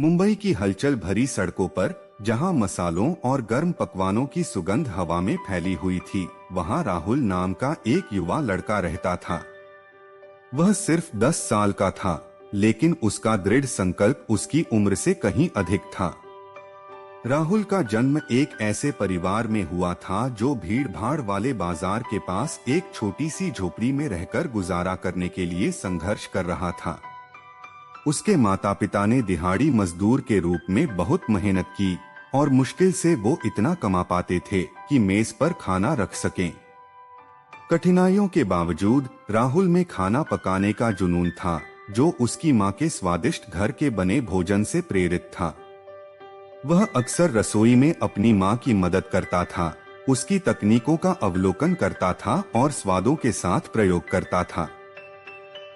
मुंबई की हलचल भरी सड़कों पर जहां मसालों और गर्म पकवानों की सुगंध हवा में फैली हुई थी, वहां राहुल नाम का एक युवा लड़का रहता था। वह सिर्फ 10 साल का था, लेकिन उसका दृढ़ संकल्प उसकी उम्र से कहीं अधिक था। राहुल का जन्म एक ऐसे परिवार में हुआ था जो भीड़ भाड़ वाले बाजार के पास एक छोटी सी झोपड़ी में रहकर गुजारा करने के लिए संघर्ष कर रहा था। उसके माता पिता ने दिहाड़ी मजदूर के रूप में बहुत मेहनत की और मुश्किल से वो इतना कमा पाते थे कि मेज पर खाना रख सकें। कठिनाइयों के बावजूद राहुल में खाना पकाने का जुनून था, जो उसकी मां के स्वादिष्ट घर के बने भोजन से प्रेरित था। वह अक्सर रसोई में अपनी मां की मदद करता था, उसकी तकनीकों का अवलोकन करता था और स्वादों के साथ प्रयोग करता था।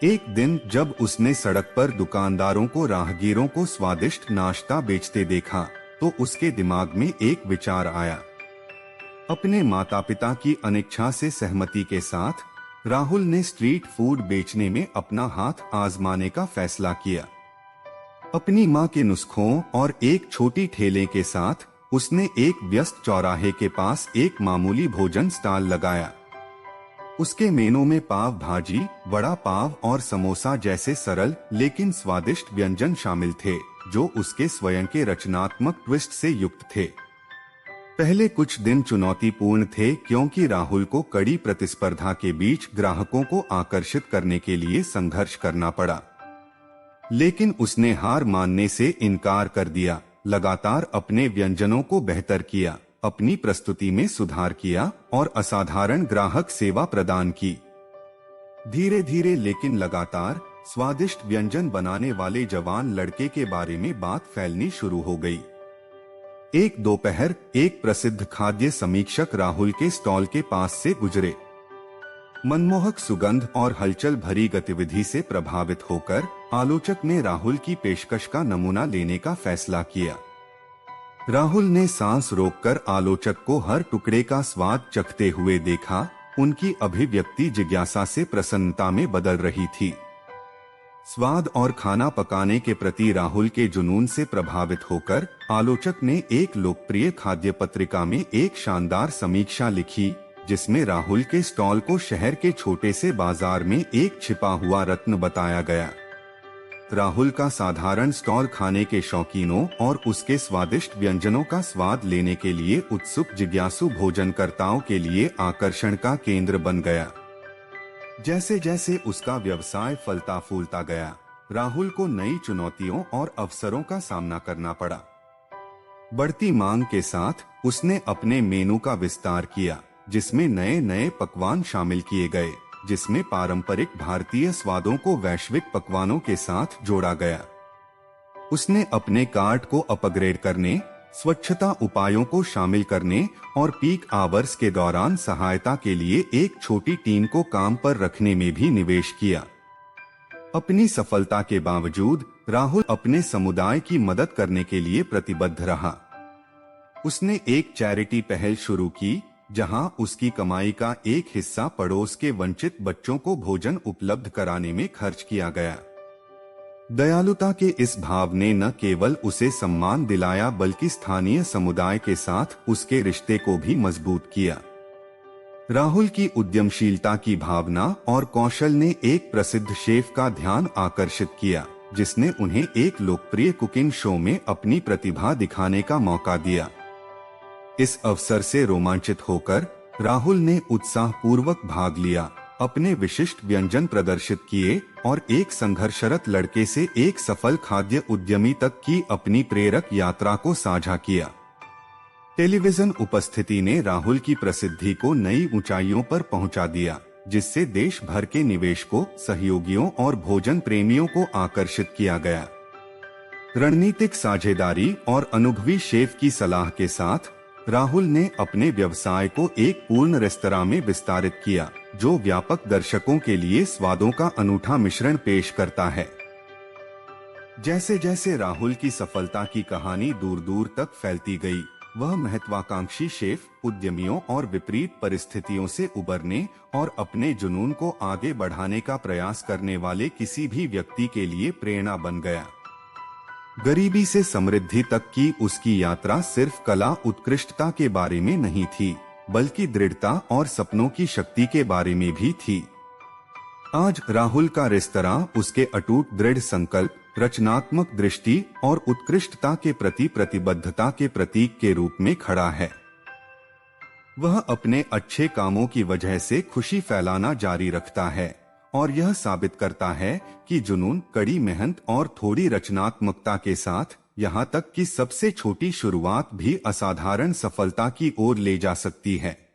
एक दिन जब उसने सड़क पर दुकानदारों को राहगीरों को स्वादिष्ट नाश्ता बेचते देखा, तो उसके दिमाग में एक विचार आया। अपने माता पिता की अनिच्छा से सहमति के साथ राहुल ने स्ट्रीट फूड बेचने में अपना हाथ आजमाने का फैसला किया। अपनी मां के नुस्खों और एक छोटी ठेले के साथ उसने एक व्यस्त चौराहे के पास एक मामूली भोजन स्टॉल लगाया। उसके मेनू में पाव भाजी, वड़ा पाव और समोसा जैसे सरल लेकिन स्वादिष्ट व्यंजन शामिल थे, जो उसके स्वयं के रचनात्मक ट्विस्ट से युक्त थे। पहले कुछ दिन चुनौतीपूर्ण थे क्योंकि राहुल को कड़ी प्रतिस्पर्धा के बीच ग्राहकों को आकर्षित करने के लिए संघर्ष करना पड़ा। लेकिन उसने हार मानने से इनकार कर दिया, लगातार अपने व्यंजनों को बेहतर किया, अपनी प्रस्तुति में सुधार किया और असाधारण ग्राहक सेवा प्रदान की। धीरे धीरे लेकिन लगातार स्वादिष्ट व्यंजन बनाने वाले जवान लड़के के बारे में बात फैलनी शुरू हो गई। एक दोपहर एक प्रसिद्ध खाद्य समीक्षक राहुल के स्टॉल के पास से गुजरे। मनमोहक सुगंध और हलचल भरी गतिविधि से प्रभावित होकर आलोचक ने राहुल की पेशकश का नमूना लेने का फैसला किया। राहुल ने सांस रोककर आलोचक को हर टुकड़े का स्वाद चखते हुए देखा। उनकी अभिव्यक्ति जिज्ञासा से प्रसन्नता में बदल रही थी। स्वाद और खाना पकाने के प्रति राहुल के जुनून से प्रभावित होकर आलोचक ने एक लोकप्रिय खाद्य पत्रिका में एक शानदार समीक्षा लिखी, जिसमें राहुल के स्टॉल को शहर के छोटे से बाजार में एक छिपा हुआ रत्न बताया गया। राहुल का साधारण स्टॉल खाने के शौकीनों और उसके स्वादिष्ट व्यंजनों का स्वाद लेने के लिए उत्सुक जिज्ञासु भोजनकर्ताओं के लिए आकर्षण का केंद्र बन गया। जैसे जैसे उसका व्यवसाय फलता फूलता गया, राहुल को नई चुनौतियों और अवसरों का सामना करना पड़ा। बढ़ती मांग के साथ उसने अपने मेनू का विस्तार किया, जिसमें नए नए पकवान शामिल किए गए, जिसमें पारंपरिक भारतीय स्वादों को वैश्विक पकवानों के साथ जोड़ा गया। उसने अपने कार्ट को अपग्रेड करने, स्वच्छता उपायों को शामिल करने और पीक आवर्स के दौरान सहायता के लिए एक छोटी टीम को काम पर रखने में भी निवेश किया। अपनी सफलता के बावजूद राहुल अपने समुदाय की मदद करने के लिए प्रतिबद्ध रहा। उसने एक चैरिटी पहल शुरू की, जहां उसकी कमाई का एक हिस्सा पड़ोस के वंचित बच्चों को भोजन उपलब्ध कराने में खर्च किया गया। दयालुता के इस भाव ने न केवल उसे सम्मान दिलाया, बल्कि स्थानीय समुदाय के साथ उसके रिश्ते को भी मजबूत किया। राहुल की उद्यमशीलता की भावना और कौशल ने एक प्रसिद्ध शेफ का ध्यान आकर्षित किया, जिसने उन्हें एक लोकप्रिय कुकिंग शो में अपनी प्रतिभा दिखाने का मौका दिया। इस अवसर से रोमांचित होकर राहुल ने उत्साहपूर्वक भाग लिया, अपने विशिष्ट व्यंजन प्रदर्शित किए और एक संघर्षरत लड़के से एक सफल खाद्य उद्यमी तक की अपनी प्रेरक यात्रा को साझा किया। टेलीविजन उपस्थिति ने राहुल की प्रसिद्धि को नई ऊंचाइयों पर पहुंचा दिया, जिससे देश भर के निवेशकों, सहयोगियों और भोजन प्रेमियों को आकर्षित किया गया। रणनीतिक साझेदारी और अनुभवी शेफ की सलाह के साथ राहुल ने अपने व्यवसाय को एक पूर्ण रेस्तरां में विस्तारित किया, जो व्यापक दर्शकों के लिए स्वादों का अनूठा मिश्रण पेश करता है। जैसे जैसे राहुल की सफलता की कहानी दूर दूर तक फैलती गई, वह महत्वाकांक्षी शेफ, उद्यमियों और विपरीत परिस्थितियों से उबरने और अपने जुनून को आगे बढ़ाने का प्रयास करने वाले किसी भी व्यक्ति के लिए प्रेरणा बन गया। गरीबी से समृद्धि तक की उसकी यात्रा सिर्फ कला उत्कृष्टता के बारे में नहीं थी, बल्कि दृढ़ता और सपनों की शक्ति के बारे में भी थी। आज राहुल का रेस्तरां उसके अटूट दृढ़ संकल्प, रचनात्मक दृष्टि और उत्कृष्टता के प्रति प्रतिबद्धता के प्रतीक के रूप में खड़ा है। वह अपने अच्छे कामों की वजह से खुशी फैलाना जारी रखता है और यह साबित करता है कि जुनून, कड़ी मेहनत और थोड़ी रचनात्मकता के साथ यहाँ तक कि सबसे छोटी शुरुआत भी असाधारण सफलता की ओर ले जा सकती है।